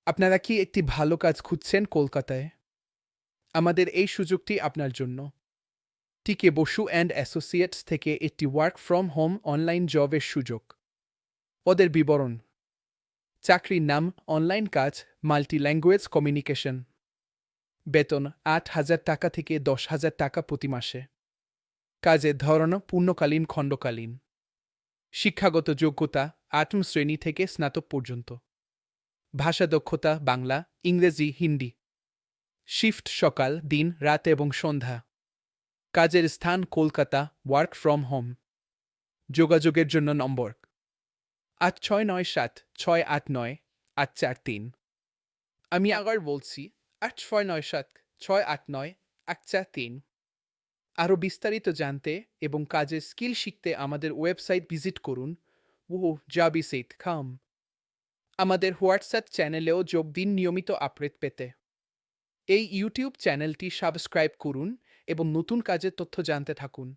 আপনারা কি একটি ভালো কাজ খুঁজছেন কলকাতায়? আমাদের এই সুযোগটি আপনার জন্য। টিকে বসু অ্যান্ড অ্যাসোসিয়েটস থেকে একটি ওয়ার্ক ফ্রম হোম অনলাইন জবের সুযোগ। পদের বিবরণ: চাকরির নাম অনলাইন কাজ, মাল্টি ল্যাঙ্গুয়েজ কমিউনিকেশন। বেতন ৮,০০০ টাকা থেকে ১০,০০০ টাকা প্রতি মাসে। কাজের ধরন পূর্ণকালীন খণ্ডকালীন। শিক্ষাগত যোগ্যতা ৮ম শ্রেণী থেকে স্নাতক পর্যন্ত। ভাষা দক্ষতা বাংলা, ইংরেজি, হিন্দি। শিফট সকাল, দিন, রাত এবং সন্ধ্যা। কাজের স্থান কলকাতা, ওয়ার্ক ফ্রম হোম। যোগাযোগের জন্য নম্বর ৮৬৯৭৬৮৯৮৪৩। আমি আবার বলছি ৮৬৯৭৬৮৯৮৪৩। আরও বিস্তারিত জানতে এবং কাজের স্কিল শিখতে আমাদের ওয়েবসাইট ভিজিট করুন www.jobisait.com। আমাদের হোয়াটসঅ্যাপ চ্যানেলেও যোগ দিন নিয়মিত আপডেট পেতে। এই ইউটিউব চ্যানেলটি সাবস্ক্রাইব করুন এবং নতুন কাজের তথ্য জানতে থাকুন।